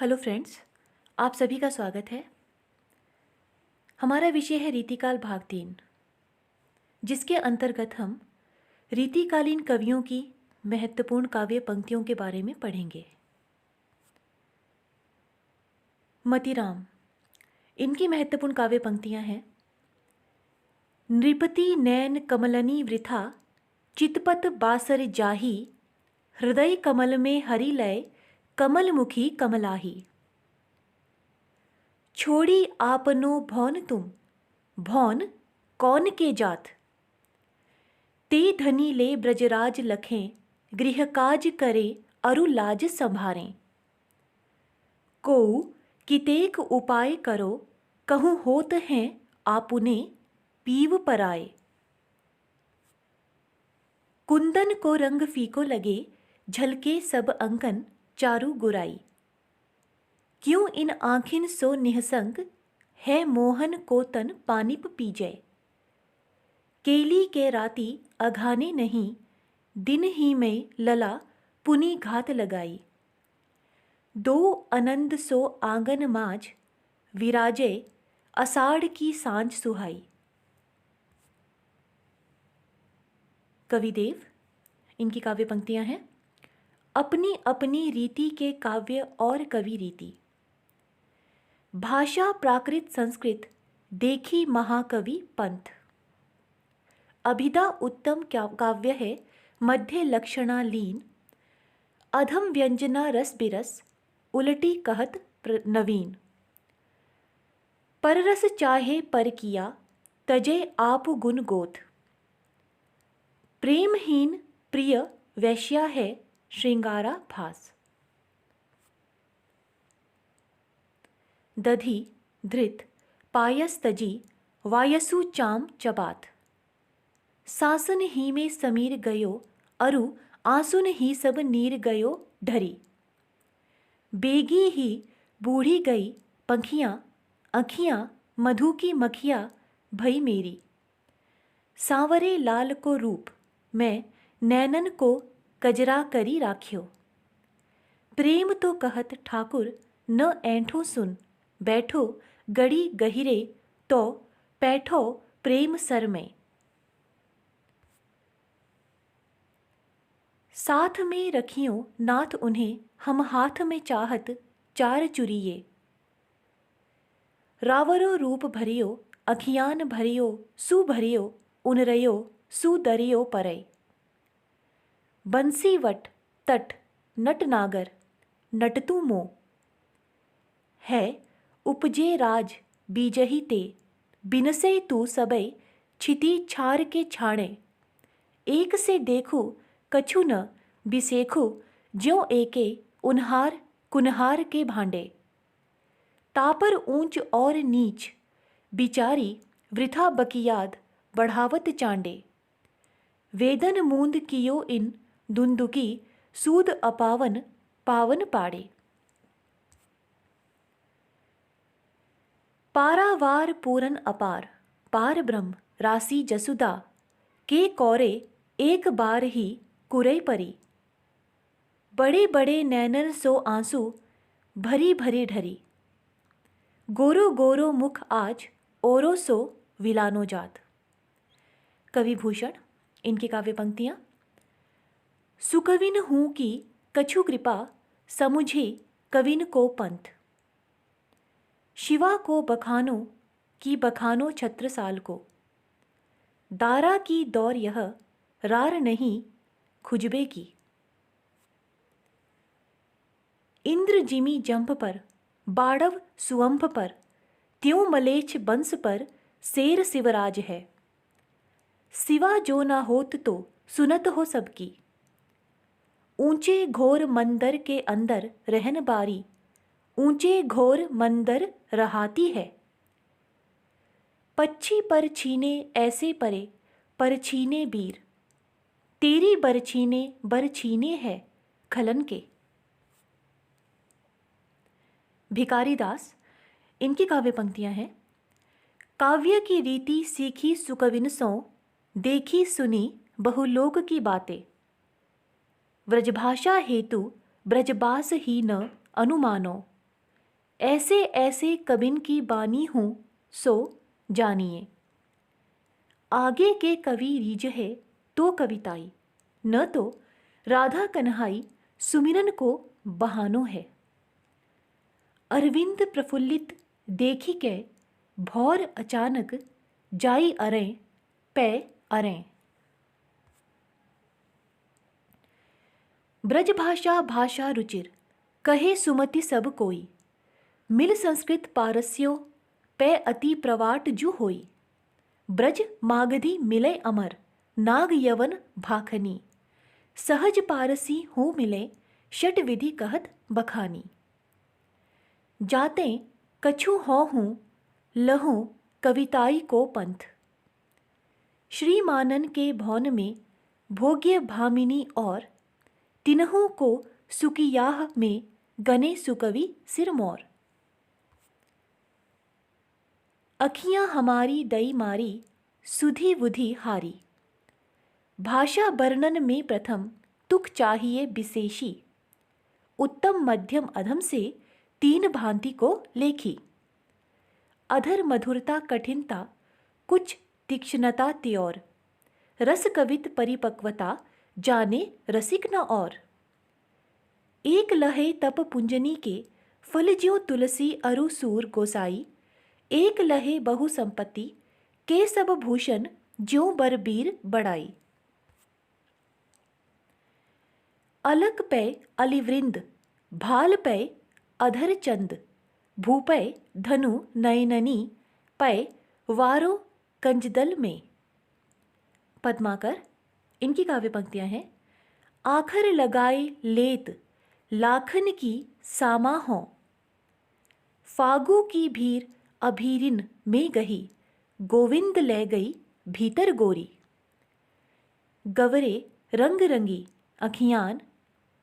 Hello friends, आप सभी का स्वागत है। हमारा विषय है रीतिकाल भाग 3, जिसके अंतर्गत हम रीतिकालीन कवियों की महत्वपूर्ण काव्य पंक्तियों के बारे में पढ़ेंगे। मतीराम, इनकी महत्वपूर्ण काव्य पंक्तियां हैं। नृपति नैन कमलनी वृथा चितपत बासर जाही, हृदय कमल में हरि लय कमलमुखी कमलाही। छोड़ी आपनो भौन तुम, भौन कौन के जात, ते धनी ले ब्रजराज लखें, गृह काज करे अरु लाज संभारें। को कितेक उपाय करो, कहूँ होत हैं आपुने पीव पराए। कुंदन को रंग फीको लगे, झलके सब अंकन चारु गुराई। क्यों इन आँखिन सो निहसंग, है मोहन को तन पानिप पीजय। केली के राती अघाने नहीं, दिन ही में लला पुनि घात लगाई। दो अनंद सो आंगन माज, विराजे अषाढ़ की सांझ सुहाई। कविदेव, इनकी काव्य पंक्तियां हैं। अपनी अपनी रीति के काव्य और कवि रीति। भाषा प्राकृत संस्कृत, देखी महाकवि पंथ। अभिधा उत्तम काव्य है, मध्य लक्षणा लीन। अधम व्यंजना रस बिरस, उलटी कहत नवीन। पररस चाहे पर किया, तजे आप गुण गोथ। प्रेमहीन प्रिय वैश्या है, श्रृंगारा भास। दधि धृत पायस तजी, वायसु चाम चबात। सासन ही में समीर गयो, अरु आंसुन ही सब नीर गयो ढरी। बेगी ही बूढ़ी गई पंखियाँ, अखियाँ मधु की मखिया भई मेरी। सांवरे लाल को रूप, मैं नैनन को कजरा करी राख्यो। प्रेम तो कहत ठाकुर, न ऐंठो सुन, बैठो गड़ी गहिरे, तो पैठो प्रेम सर में। साथ में रखियो नाथ उन्हें, हम हाथ में चाहत चार चुरिये। रावरो रूप भरियो, अखियान भरियो सु भरियो, उनरयो सु दरियो परय। बंसी वट तट नट नागर, नटतु मो। है उपजे राज बीजही ते, बिनसे तू सबय छिति छार के छाणे। एक से देखू कछु न बिसेखु, ज्यों एके उन्हार कुन्हार के भांडे। तापर ऊंच और नीच, बिचारी वृथा बकियाद बढ़ावत चांडे। वेदन मूंद कियो इन दुंदुकी, सूद अपावन पावन पाड़े। पारावार पूरन अपार, पार ब्रह्म राशि जसुदा। के कौरे एक बार ही कुरै परी। बड़े बड़े नैनन सो आंसू, भरी भरी ढरी। गोरो गोरो मुख आज, ओरो सो विलानो जात। कवि भूषण, इनकी काव्य पंक्तियाँ। सुकविन हूँ की कछु कृपा, समुझे कविन को पंथ। शिवा को बखानो की बखानो छत्रसाल को। दारा की दौर यह रार नहीं, खुजबे की। इंद्र जिमी जंप पर, बाड़व सुअंभ पर। त्यों मलेच्छ बंस पर शेर शिवराज है। सिवा जो ना होत तो सुनत हो सबकी। ऊंचे घोर मंदर के अंदर रहन बारी, ऊंचे घोर मंदर रहाती है। पच्छी पर छीने ऐसे परे, पर छीने बीर। तेरी बरछीने बरछीने है खलन के। भिकारी दास, इनकी काव्य पंक्तियां हैं। काव्य की रीति सीखी सुकविन सो, देखी सुनी बहुलोक की बातें। व्रजभाषा हेतु ब्रजबास ही न अनुमानो। ऐसे ऐसे कबिन की बानी हूँ सो जानिए। आगे के कवि रीझ है तो कविताई, न तो राधा कन्हाई सुमिरन को बहानो है। अरविंद प्रफुल्लित देखी के भौर अचानक जाई अरें पै अरें। ब्रजभाषा भाषा रुचिर कहे सुमति सब कोई, मिल संस्कृत पारस्यो पै अति प्रवाट जु होई। ब्रज मागधी मिले अमर नाग यवन भाखनी, सहज पारसी हो मिले शट विधि कहत बखानी। जाते कछु हो हूँ लहूँ कविताई को पंथ, श्री मानन के भवन में भोग्य भामिनी और, तिन्हों को सुकियाह में गने सुकवि सिरमौर। अखियाँ हमारी दई मारी सुधी बुधि हारी, भाषा वर्णन में प्रथम तुक चाहिए विशेषी। उत्तम मध्यम अधम से तीन भांति को लेखी, अधर मधुरता कठिनता कुछ तीक्ष्णता त्योर। रस कवित परिपक्वता जाने रसिक न और। एक लहे तप पुंजनी के फल ज्यो तुलसी अरु सूर गोसाई, एक लहे बहु संपत्ति के सब भूषण ज्यों बरबीर बड़ाई। अलक पै अलिवृंद भाल पै अधर चंद, भूपै धनु नयननी पै वारो कंजदल में। पद्माकर, इनकी काव्य पंक्तियां हैं। आखर लगाए लेत लाखन की सामा हों, फागु की भीर अभीरिन में गही, गोविंद ले गई भीतर गोरी। गवरे रंग रंगी अखियान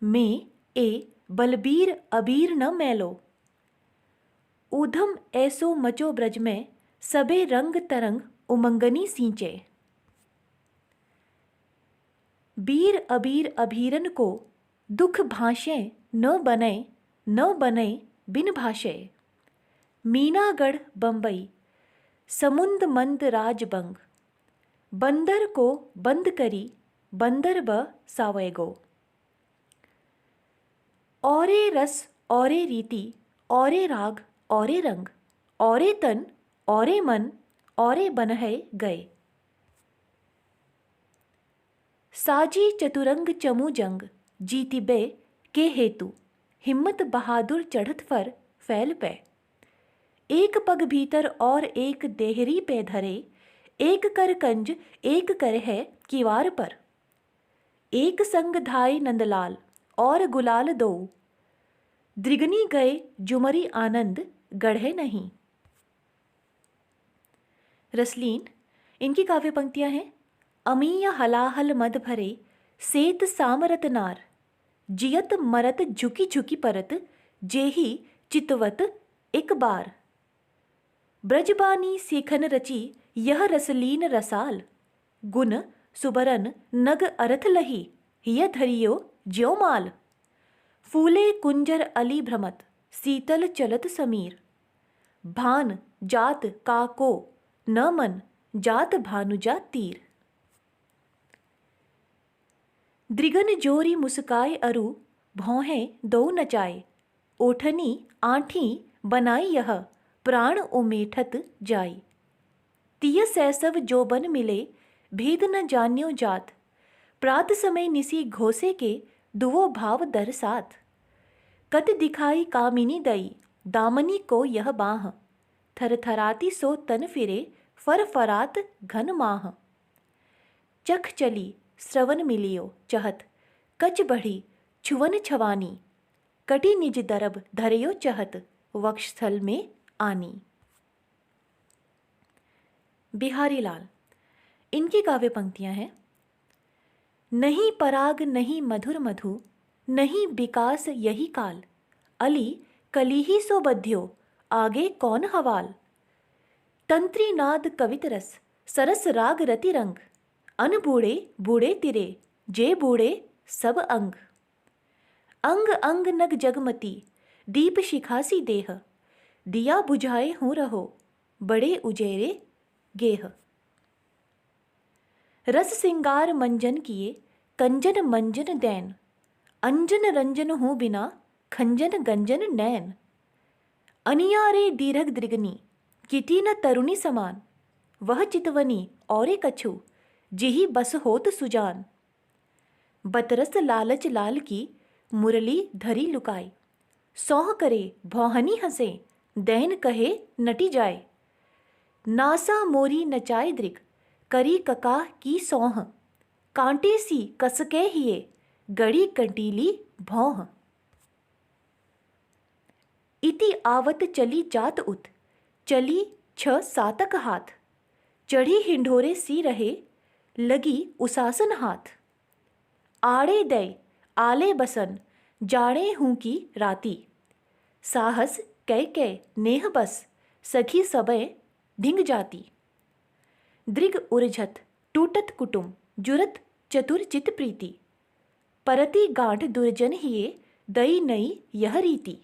में ए बलबीर अबीर न मैलो, ऊधम ऐसो मचो ब्रज में सबे रंग तरंग उमंगनी सींचे। बीर अबीर अभीरन को दुख भाषे न बने बिन भाषे। मीनागढ़ बंबई समुंद मंद राजबंग, बंदर को बंद करी बंदर ब सावेगो। औरे रस औरे रीति औरे राग औरे रंग, औरे तन औरे मन औरे बनहै गए। साजी चतुरंग चमू जंग जीति बे के हेतु, हिम्मत बहादुर चढ़त फर फैल पे। एक पग भीतर और एक देहरी पे धरे, एक कर कंज एक कर है किवार पर। एक संग धाय नंदलाल और गुलाल दो, द्रिगनी गए जुमरी आनंद गढ़े नहीं। रसलीन, इनकी काव्य पंक्तियां हैं। अमीय हलाहल मद भरे सेत सामरत नार, जियत मरत झुकी झुकी परत जेही चितवत एक बार। ब्रजबानी सीखन रची यह रसलीन रसाल, गुण सुबरन नग अरथ लही हिय धरियो ज्यो माल। फूले कुंजर अली भ्रमत शीतल चलत समीर, भान जात काको न मन जात भानुजा तीर। द्रिगन जोरी मुस्काए अरु भौहें दो नचाए, ओठनी आँठी बनाई यह प्राण उमेठत जाई। तिय सैसव जोबन मिले भेद न जान्यो जात, प्रात समय निसी घोसे के दुवो भाव दर साथ। कत दिखाई कामिनी दई दामनी को यह बाह, थरथराती सो तन फिरे फर फरात घन माह। चख चली श्रवण मिलियो चहत कच बढ़ी छुवन छवानी, कटी निज दरब धरयो चहत वक्षस्थल में आनी। बिहारी लाल, इनकी काव्य पंक्तियां हैं। नहीं पराग नहीं मधुर मधु, नहीं विकास यही काल, अली कली ही सो बध्यो आगे कौन हवाल। तंत्री नाद कवित रस सरस राग रति रंग, अन बूढ़े बूढ़े तिरे जे बूढ़े सब अंग। अंग अंग नग जगमती दीप शिखासी देह, दिया बुझाए हूँ रहो, बड़े उजेरे गेह। रस सिंगार मंजन किए, कंजन मंजन दैन, अंजन रंजन हूँ बिना, खंजन गंजन नैन। अनियारे दीर्घ दृगनी, किटी न तरुणी समान, वह चितवनी औरे कछु, जिही बस होत सुजान। बतरस लालच लाल की, मुरली धरी लुकाई, सौह करे भौहनी हंसे, दैन कहे नटी जाए। नासा मोरी नचाए दृग, करी ककाह की सौह, कांटे सी कसके हिये, गड़ी कंटीली भौह। इति आवत चली जात उत, चली 6 सातक हाथ, चढ़ी हिंढोरे सी रहे, लगी उसासन हाथ। आड़े दय आले बसन, जाड़े हूँ की राती, साहस कै कै नेह बस, सखी सबय ढिंग जाती। दृग उर्झत टूटत कुटुम, जुरत चतुर चित प्रीति, परति गांठ दुर्जन हिये, दई नई यह रीति।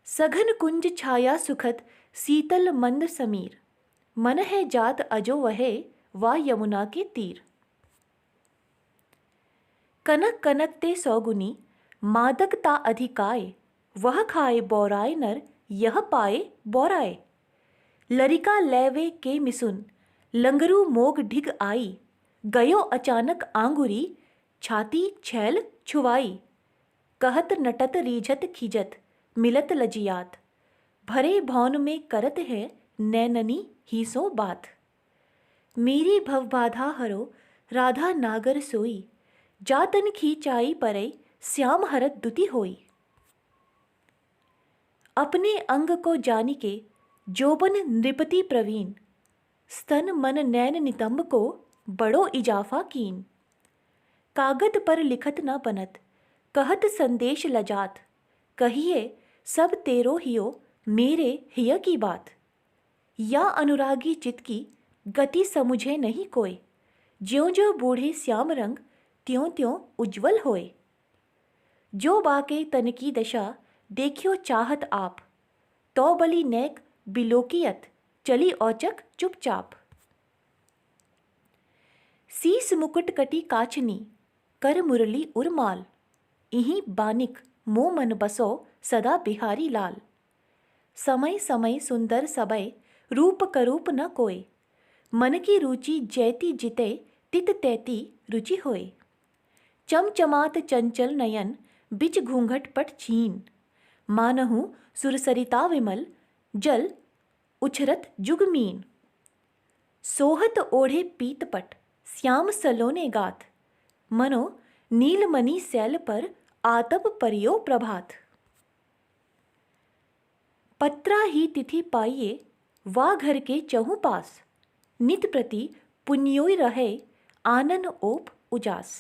सघन कुंज छाया सुखद, शीतल मंद समीर, मन है जात अजो वहे, वा यमुना के तीर। कनक कनक ते सौगुनी, मादकता अधिकाय, वह खाए बौराए नर, यह पाए बौराए। लरिका लैवे के मिसुन, लंगरू मोग ढिग आई, गयो अचानक आंगुरी, छाती छैल छुवाई। कहत नटत रीझत खिजत, मिलत लजियात, भरे भौन में करत है, नैननी ही सो बात। मेरी भवबाधा हरो, राधा नागर सोई, जातन खींचाई परई, श्याम हरत दुति होई। अपने अंग को जानी के, जोबन नृपति प्रवीण, स्तन मन नैन नितंब को, बड़ो इजाफा कीन। कागद पर लिखत न बनत, कहत संदेश लजात, कहिए सब तेरो हियो, मेरे हिय की बात। या अनुरागी चित की, गति समुझे नहीं कोय, ज्यों ज्यों बूढ़े श्याम रंग, त्यों त्यों उज्ज्वल होए। जो बाके तन की दशा, देखियो चाहत आप, तो बली नेक बिलोकियत, चली औचक चुपचाप। शीस मुकुट कटी काचनी, कर मुरली उर्माल, इहीं बानिक मो मन बसो, सदा बिहारी लाल। समय समय सुंदर सबय, रूप करूप न कोय, मन की रुचि जैती जिते, तित तैती रुचि होय। चमचमात चंचल नयन, बिच घूंघट पट छीन, मानहु सुरसरिता विमल, जल उछरत जुगमीन। सोहत ओढ़े पीतपट, श्याम सलोने गात, मनो नीलमणि सैल पर, आतप परियो प्रभात। पत्रा ही तिथि पाइये, वा घर के चहु पास, नित प्रति पुण्योई रहे, आनन ओप उजास।